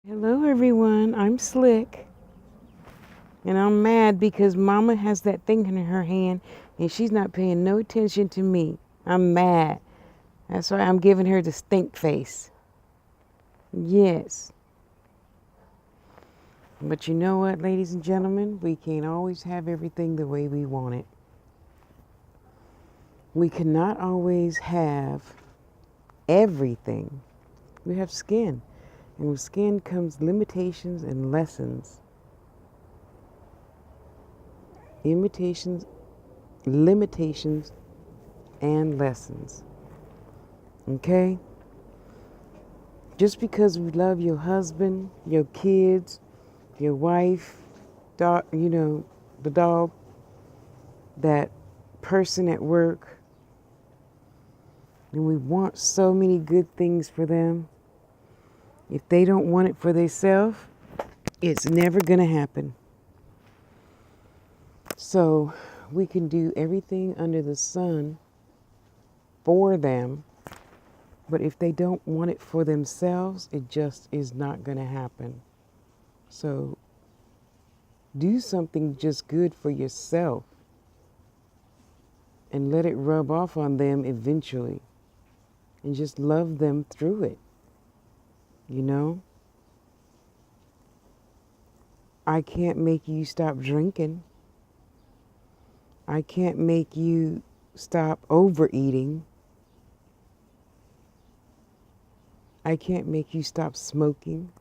Hello everyone, I'm Slick and I'm mad because Mama has that thing in her hand and she's not paying no attention to me. I'm mad. That's why I'm giving her the stink face. Yes. But you know what, ladies and gentlemen? We can't always have everything the way we want it. We cannot always have everything. We have skin. And with skin comes limitations and lessons. Limitations and lessons. Okay? Just because we love your husband, your kids, your wife, dog, the dog, that person at work, and we want so many good things for them, if they don't want it for themselves, it's never going to happen. So we can do everything under the sun for them, but if they don't want it for themselves, it just is not going to happen. So do something just good for yourself and let it rub off on them eventually. And just love them through it. You know? I can't make you stop drinking. I can't make you stop overeating. I can't make you stop smoking.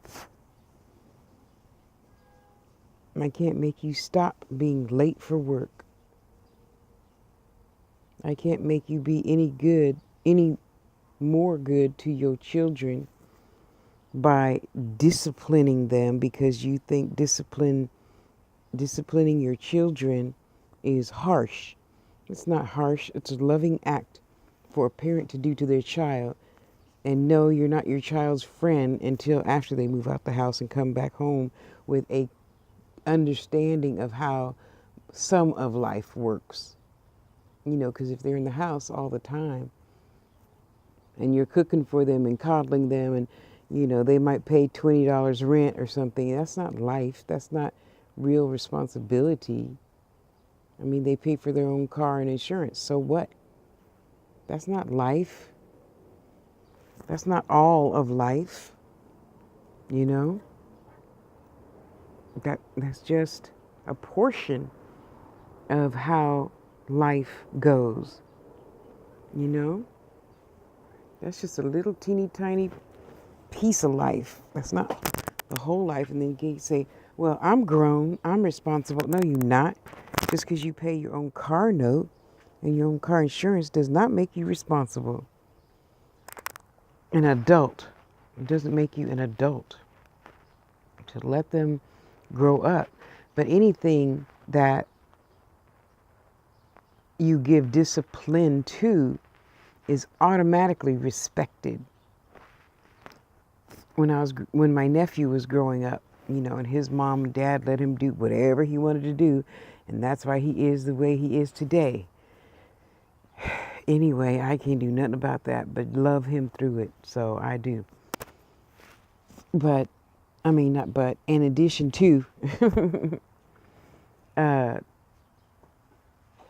I can't make you stop being late for work. I can't make you be any more good to your children by disciplining them because you think disciplining your children is harsh. It's not harsh. It's a loving act for a parent to do to their child. And no, you're not your child's friend until after they move out the house and come back home with a understanding of how some of life works. Because if they're in the house all the time and you're cooking for them and coddling them and, they might pay $20 rent or something, that's not life. That's not real responsibility. I mean, they pay for their own car and insurance. So what? That's not life. That's not all of life. That's just a portion of how life goes. That's just a little teeny tiny piece of life. That's not the whole life. And then you say, well, I'm grown, I'm responsible. No, you're not. Just because you pay your own car note and your own car insurance does not make you responsible. An adult. It doesn't make you an adult. To let them grow up. But anything that you give discipline to is automatically respected. When my nephew was growing up, and his mom and dad let him do whatever he wanted to do, and that's why he is the way he is today. Anyway, I can't do nothing about that but love him through it, so I do. But, not but, in addition to,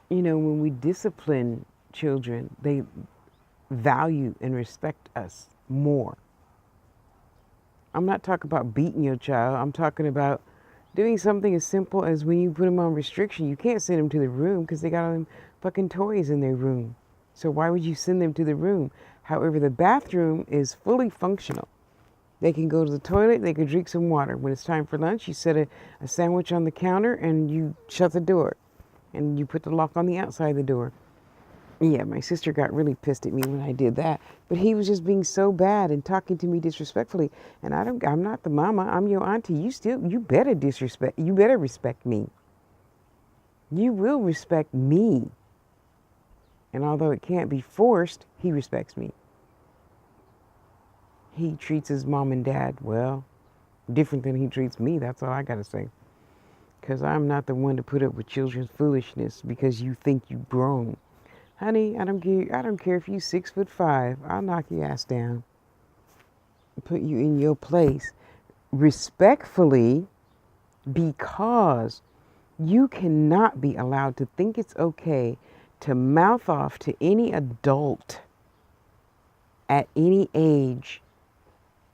when we discipline children, they value and respect us more. I'm not talking about beating your child. I'm talking about doing something as simple as when you put them on restriction, you can't send them to the room because they got all them fucking toys in their room. So why would you send them to the room? However, the bathroom is fully functional. They can go to the toilet, they can drink some water. When it's time for lunch, you set a sandwich on the counter and you shut the door. And you put the lock on the outside of the door. Yeah, my sister got really pissed at me when I did that. But he was just being so bad and talking to me disrespectfully. And I'm not the mama, I'm your auntie. You better respect me. You will respect me. And although it can't be forced, he respects me. He treats his mom and dad, well, different than he treats me. That's all I got to say. Because I'm not the one to put up with children's foolishness because you think you've grown. Honey, I don't care if you're 6'5". I'll knock your ass down. Put you in your place. respectfully, because you cannot be allowed to think it's okay to mouth off to any adult at any age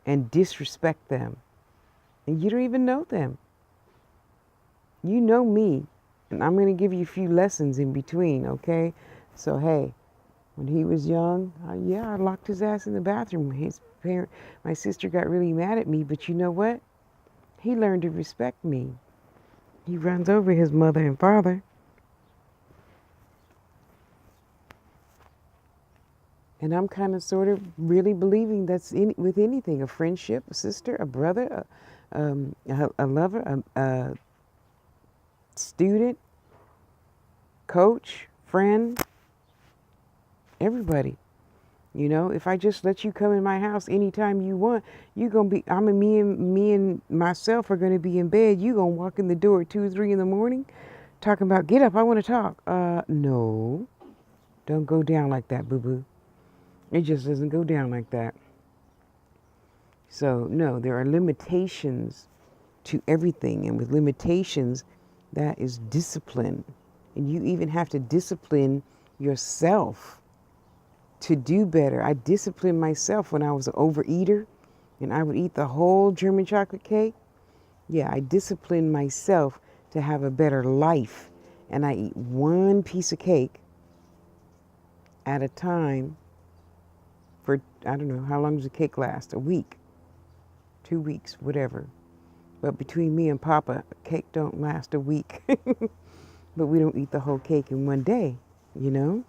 and disrespect them. And you don't even know them. You know me, and I'm going to give you a few lessons in between, okay? So, hey, when he was young, I locked his ass in the bathroom. My sister got really mad at me, but you know what? He learned to respect me. He runs over his mother and father. And I'm kind of sort of really believing that's with anything, a friendship, a sister, a brother, a lover, a student, coach, friend, everybody. You know, if I just let you come in my house anytime you want, you're gonna be. Me and myself are gonna be in bed. You gonna walk in the door at 2 or 3 in the morning, talking about get up. I want to talk. No, don't go down like that, boo boo. It just doesn't go down like that. So no, there are limitations to everything, and with limitations, that is discipline, and you even have to discipline yourself to do better. I disciplined myself when I was an overeater and I would eat the whole German chocolate cake. Yeah, I disciplined myself to have a better life. And I eat one piece of cake at a time for, I don't know, how long does a cake last? A week, 2 weeks, whatever. But between me and Papa, cake don't last a week. But we don't eat the whole cake in one day, you know?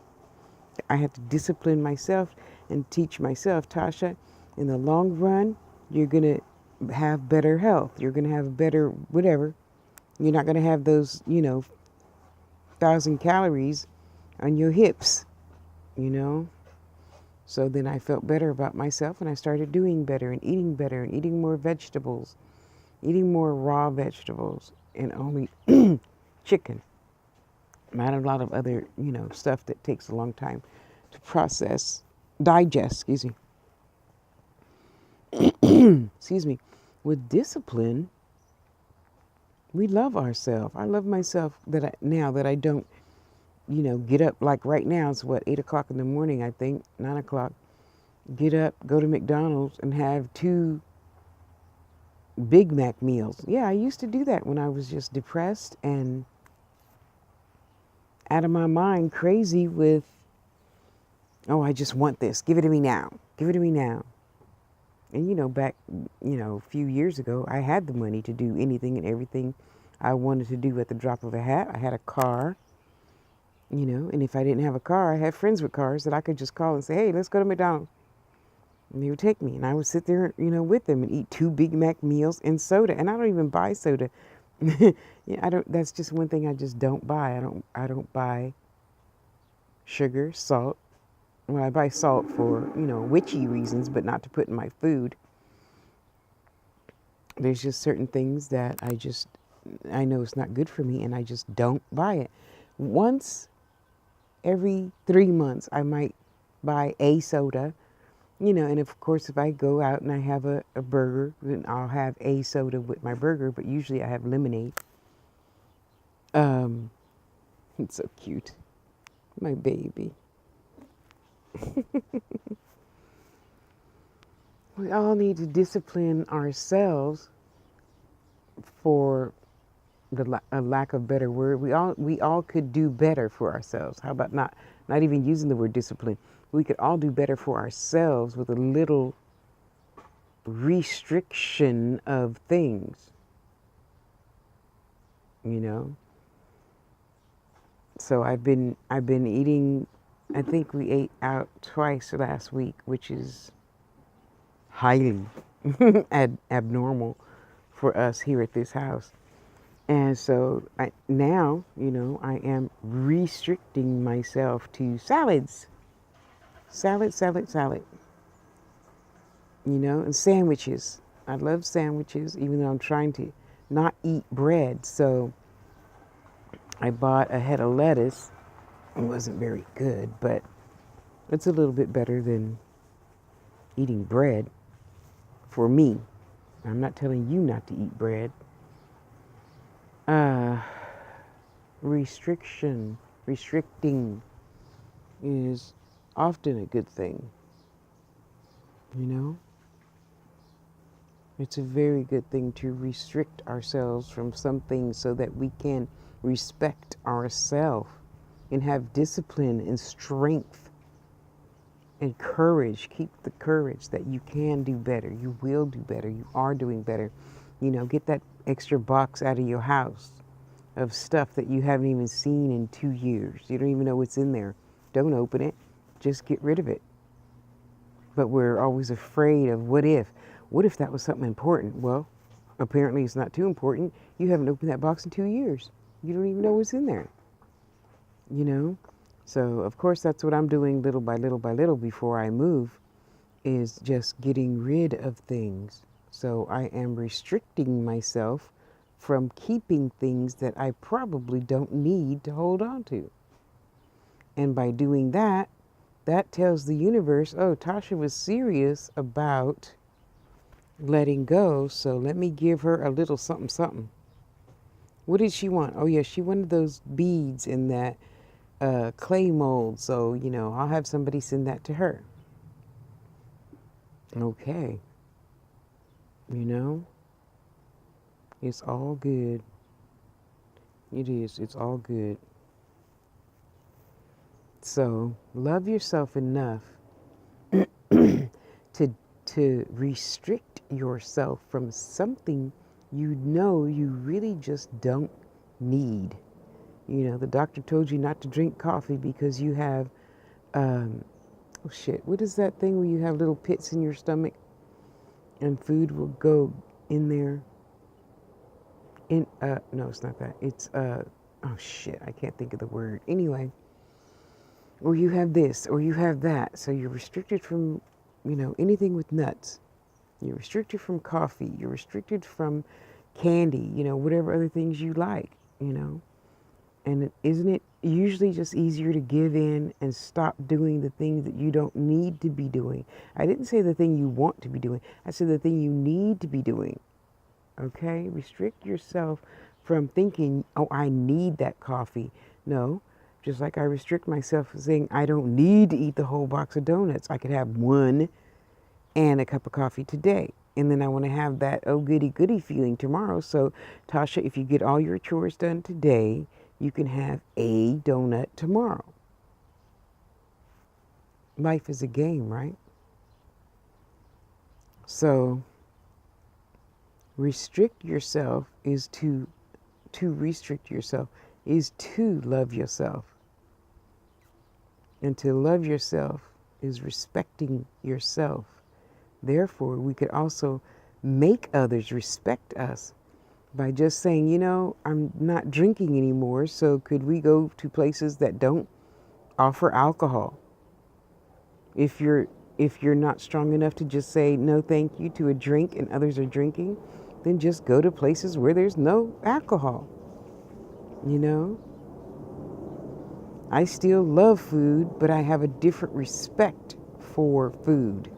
I have to discipline myself and teach myself, Tasha, in the long run, you're going to have better health. You're going to have better whatever. You're not going to have those, 1,000 calories on your hips, you know. So then I felt better about myself and I started doing better and eating more vegetables, eating more raw vegetables and only chicken. Not a lot of other, stuff that takes a long time to digest, excuse me. Excuse me. With discipline, we love ourselves. I love myself now that I don't, get up like right now. It's 8 o'clock in the morning, I think, 9 o'clock. Get up, go to McDonald's and have 2 Big Mac meals. Yeah, I used to do that when I was just depressed and out of my mind, crazy with, oh, I just want this. Give it to me now. Give it to me now. And back, a few years ago, I had the money to do anything and everything I wanted to do at the drop of a hat. I had a car, and if I didn't have a car, I had friends with cars that I could just call and say, hey, let's go to McDonald's. And they would take me, and I would sit there, with them and eat 2 Big Mac meals and soda. And I don't even buy soda. Yeah, that's just one thing I just don't buy. I don't buy sugar, salt. Well, I buy salt for, witchy reasons, but not to put in my food. There's just certain things that I know it's not good for me, and I just don't buy it. Once every 3 months, I might buy a soda, and of course, if I go out and I have a burger, then I'll have a soda with my burger, but usually I have lemonade. It's so cute. My baby. We all need to discipline ourselves, for a lack of better word. We all could do better for ourselves. How about not even using the word discipline? We could all do better for ourselves with a little restriction of things. So I've been eating. I think we ate out twice last week, which is highly abnormal for us here at this house. And so now, I am restricting myself to salads. Salad. And sandwiches. I love sandwiches, even though I'm trying to not eat bread. So I bought a head of lettuce. It wasn't very good, but it's a little bit better than eating bread for me. I'm not telling you not to eat bread. Uh, restricting is often a good thing, you know? It's a very good thing to restrict ourselves from some things so that we can respect ourselves and have discipline and strength and courage. Keep the courage that you can do better. You will do better. You are doing better. You know, get that extra box out of your house of stuff that you haven't even seen in 2 years. You don't even know what's in there. Don't open it. Just get rid of it. But we're always afraid of what if. What if that was something important? Well, apparently it's not too important. You haven't opened that box in 2 years. You don't even know what's in there. You know? So, of course, that's what I'm doing little by little by little before I move, is just getting rid of things. So I am restricting myself from keeping things that I probably don't need to hold on to. And by doing that, that tells the universe, oh, Tasha was serious about letting go, so let me give her a little something something. What did she want? Oh, yeah, she wanted those beads in that clay mold, so, you know, I'll have somebody send that to her. Okay. You know, it's all good. It is. It's all good. So love yourself enough to restrict yourself from something you know you really just don't need. You know, the doctor told you not to drink coffee because you have, oh shit, what is that thing where you have little pits in your stomach and food will go in there? No, it's not that. It's, oh shit, I can't think of the word. Anyway, or you have this, or you have that. So you're restricted from, you know, anything with nuts. You're restricted from coffee. You're restricted from candy, you know, whatever other things you like, you know. And isn't it usually just easier to give in and stop doing the things that you don't need to be doing? I didn't say the thing you want to be doing. I said the thing you need to be doing. Okay? Restrict yourself from thinking, oh, I need that coffee. No. Just like I restrict myself from saying I don't need to eat the whole box of donuts. I could have one and a cup of coffee today. And then I want to have that oh goody goody feeling tomorrow. So Tasha, if you get all your chores done today, you can have a donut tomorrow. Life is a game, right? So restrict yourself is to restrict yourself is to love yourself. And to love yourself is respecting yourself. Therefore, we could also make others respect us by just saying, you know, I'm not drinking anymore, so could we go to places that don't offer alcohol? If you're not strong enough to just say no thank you to a drink and others are drinking, then just go to places where there's no alcohol. You know? I still love food, but I have a different respect for food.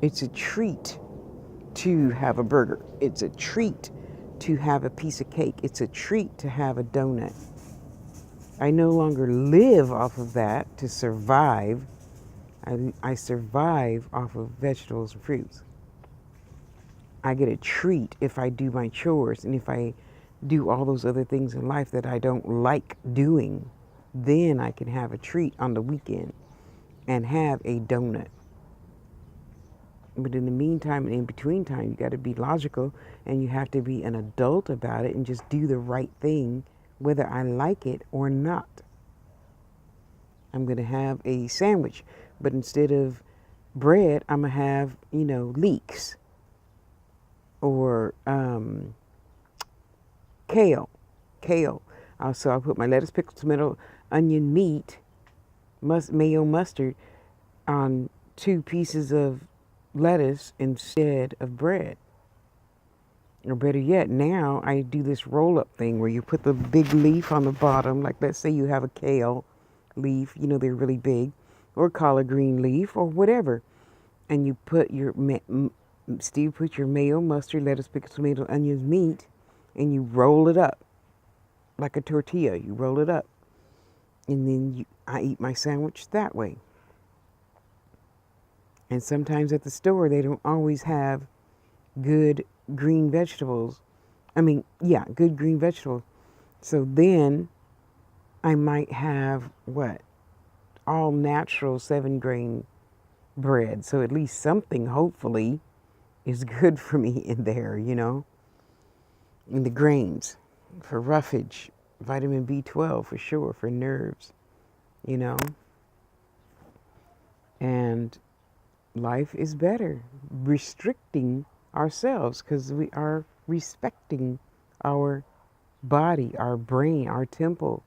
It's a treat to have a burger. It's a treat to have a piece of cake. It's a treat to have a donut. I no longer live off of that to survive. I survive off of vegetables and fruits. I get a treat if I do my chores and if I do all those other things in life that I don't like doing. Then I can have a treat on the weekend and have a donut. But in the meantime and in between time, you got to be logical and you have to be an adult about it and just do the right thing, whether I like it or not. I'm going to have a sandwich, but instead of bread, I'm going to have, you know, leeks or kale. So I'll put my lettuce, pickle, tomato, onion, meat, mayo, mustard on 2 pieces of lettuce instead of bread. Or better yet, now I do this roll-up thing where you put the big leaf on the bottom. Like let's say you have a kale leaf, you know, they're really big, or collard green leaf or whatever. And you put your Steve, put your mayo, mustard, lettuce, pickles, tomato, onions, meat, and you roll it up like a tortilla. You roll it up, and then I eat my sandwich that way. And sometimes at the store, they don't always have good green vegetables. I mean, yeah, good green vegetables. So then I might have what? All natural 7-grain bread. So at least something, hopefully, is good for me in there, in the grains for roughage, vitamin B12 for sure, for nerves, you know. And life is better restricting ourselves because we are respecting our body, our brain, our temple.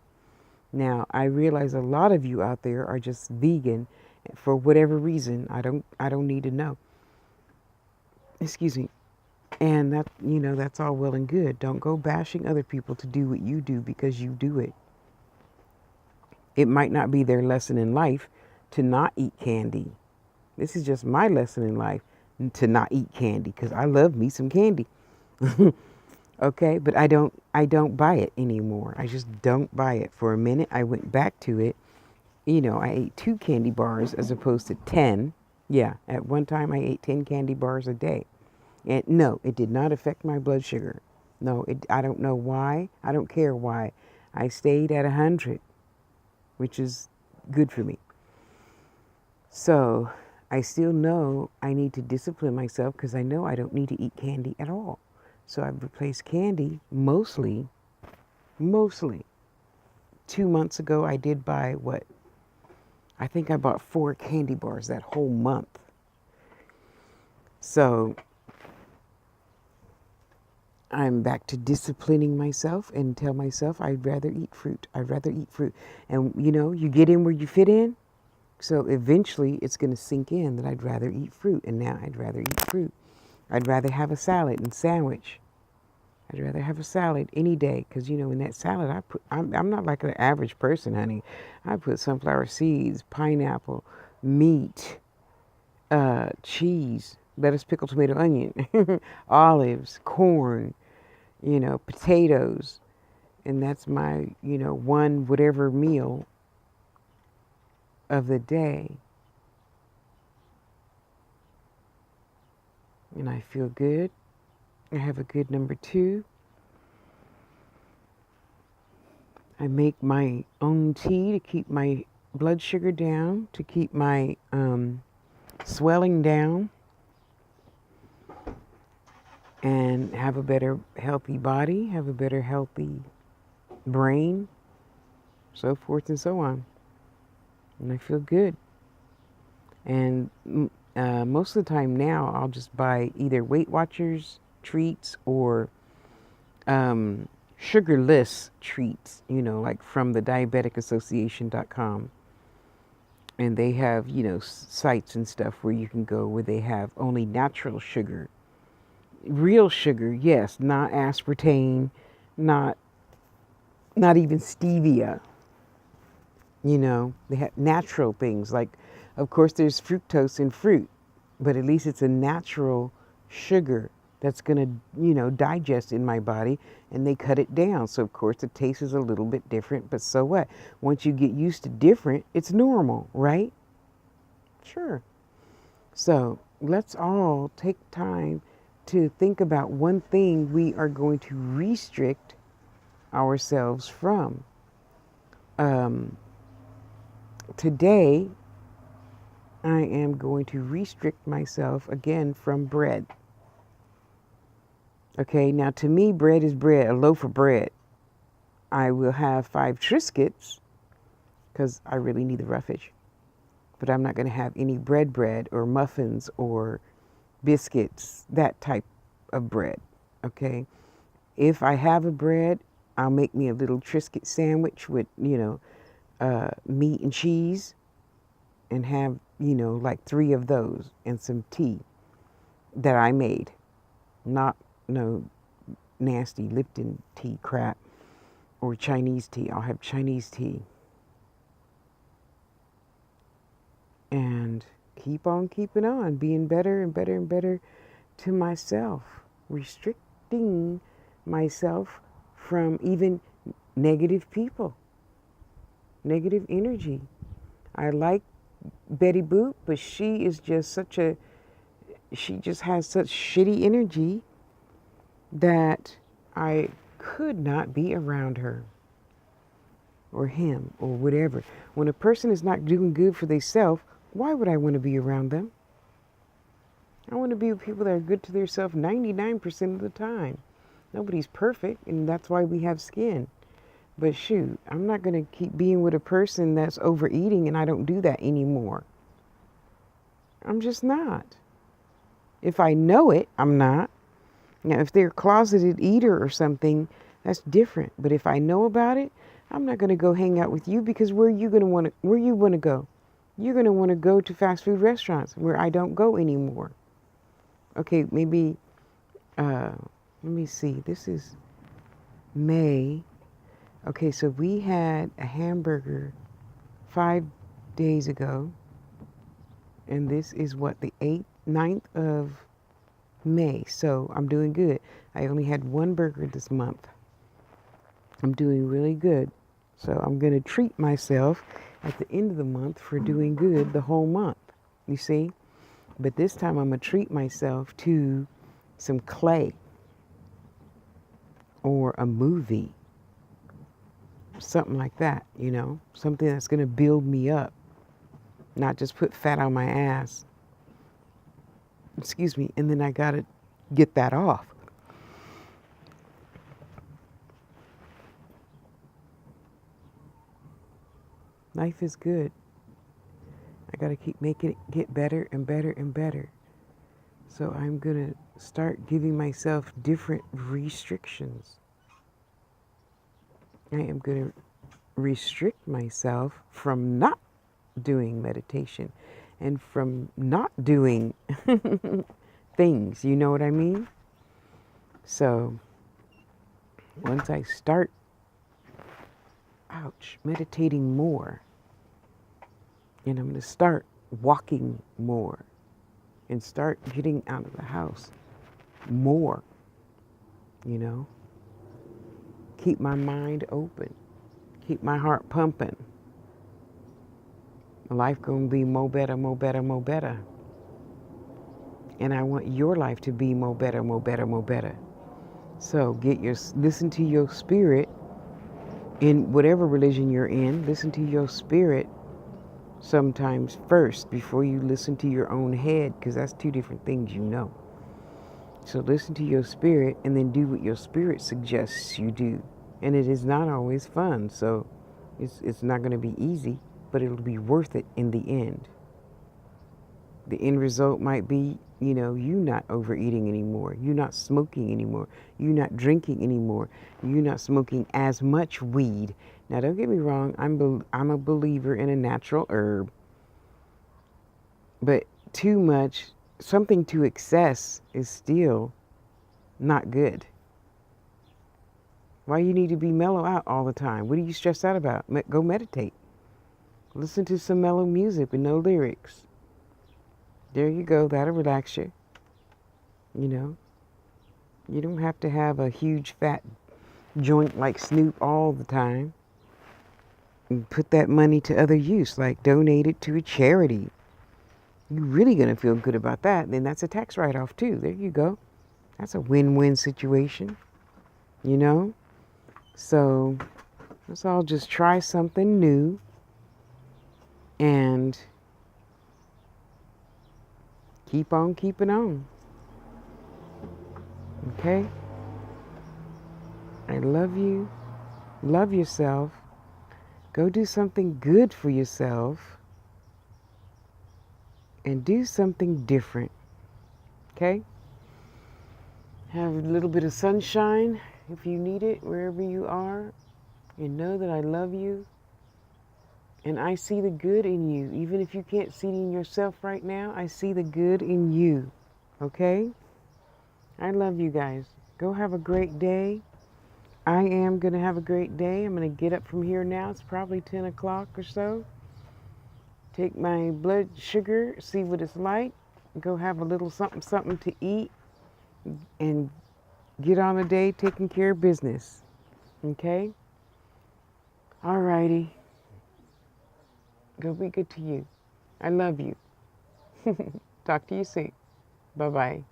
Now, I realize a lot of you out there are just vegan for whatever reason. I don't need to know. Excuse me. And that's all well and good. Don't go bashing other people to do what you do because you do it. It might not be their lesson in life to not eat candy. This is just my lesson in life to not eat candy because I love me some candy. Okay, but I don't buy it anymore. I just don't buy it. For a minute I went back to it. I ate 2 candy bars as opposed to 10. Yeah, at one time I ate 10 candy bars a day. And no, it did not affect my blood sugar. No, I don't know why. I don't care why. I stayed at 100, which is good for me. So I still know I need to discipline myself because I know I don't need to eat candy at all. So I've replaced candy mostly. 2 months ago, I did buy what? I think I bought 4 candy bars that whole month. So I'm back to disciplining myself and tell myself I'd rather eat fruit. I'd rather eat fruit. And you get in where you fit in. So eventually it's going to sink in that I'd rather eat fruit. And now I'd rather eat fruit. I'd rather have a salad and sandwich. I'd rather have a salad any day because, in that salad I'm not like an average person, honey. I put sunflower seeds, pineapple, meat, cheese, lettuce, pickle, tomato, onion, olives, corn, potatoes. And that's my, one whatever meal of the day. And I feel good. I have a good number 2. I make my own tea to keep my blood sugar down, to keep my swelling down, and have a better healthy body, have a better healthy brain, so forth and so on. And I feel good. And most of the time now, I'll just buy either Weight Watchers treats or sugarless treats, like from the diabeticassociation.com. And they have, sites and stuff where you can go where they have only natural sugar. Real sugar, yes, not aspartame, not even stevia. They have natural things like, of course, there's fructose in fruit, but at least it's a natural sugar that's going to, digest in my body, and they cut it down. So, of course, the taste is a little bit different, but so what? Once you get used to different, it's normal, right? Sure. So, let's all take time to think about one thing we are going to restrict ourselves from. Today, I am going to restrict myself again from bread. Okay, now to me, bread is bread, a loaf of bread. I will have 5 Triscuits because I really need the roughage. But I'm not going to have any bread or muffins or biscuits, that type of bread. Okay, if I have a bread, I'll make me a little Triscuit sandwich with, meat and cheese and have, like 3 of those and some tea that I made. Not no nasty Lipton tea crap or Chinese tea. I'll have Chinese tea. And keep on keeping on, being better and better and better to myself, restricting myself from even negative people, negative energy. I like Betty Boop, but she is just she just has such shitty energy that I could not be around her or him or whatever. When a person is not doing good for themselves, why would I want to be around them? I want to be with people that are good to themselves 99% of the time. Nobody's perfect, and that's why we have skin. But shoot, I'm not going to keep being with a person that's overeating, and I don't do that anymore. I'm just not. If I know it, I'm not. Now, if they're a closeted eater or something, that's different. But if I know about it, I'm not going to go hang out with you, because where you want to go? You're going to want to go to fast food restaurants where I don't go anymore. Okay, maybe, let me see. This is May. Okay, so we had a hamburger 5 days ago. And this is what, the 9th of May. So I'm doing good. I only had one burger this month. I'm doing really good. So I'm going to treat myself at the end of the month for doing good the whole month. You see? But this time I'm going to treat myself to some clay or a movie. Something like that, you know? Something that's going to build me up. Not just put fat on my ass. Excuse me. And then I got to get that off. Life is good. I got to keep making it get better and better and better. So I'm going to start giving myself different restrictions. I am going to restrict myself from not doing meditation and from not doing things. You know what I mean? So once I start, meditating more, and I'm going to start walking more and start getting out of the house more, you know, keep my mind open, keep my heart pumping. Life gonna be more better, more better, more better. And I want your life to be more better, more better, more better. So listen to your spirit in whatever religion you're in. Listen to your spirit sometimes first before you listen to your own head, because that's two different things, you know. So listen to your spirit and then do what your spirit suggests you do. And it is not always fun, so it's not going to be easy, but it'll be worth it in the end. The end result might be, you know, you not overeating anymore, you not smoking anymore, you not drinking anymore, you not smoking as much weed. Now, don't get me wrong, I'm a believer in a natural herb, but too much, something to excess is still not good. Why you need to be mellow out all the time? What are you stressed out about? Go meditate. Listen to some mellow music with no lyrics. There you go. That'll relax you. You know, you don't have to have a huge fat joint like Snoop all the time. And put that money to other use, like donate it to a charity. You're really going to feel good about that. Then that's a tax write-off too. There you go. That's a win-win situation, you know? So let's all just try something new and keep on keeping on. Okay? I love you. Love yourself. Go do something good for yourself and do something different. Okay? Have a little bit of sunshine if you need it, wherever you are. And know that I love you. And I see the good in you. Even if you can't see it in yourself right now, I see the good in you. Okay? I love you guys. Go have a great day. I am going to have a great day. I'm going to get up from here now. It's probably 10 o'clock or so. Take my blood sugar, see what it's like. Go have a little something to eat. and get on the day taking care of business. Okay? All righty. Go be good to you. I love you. Talk to you soon. Bye bye.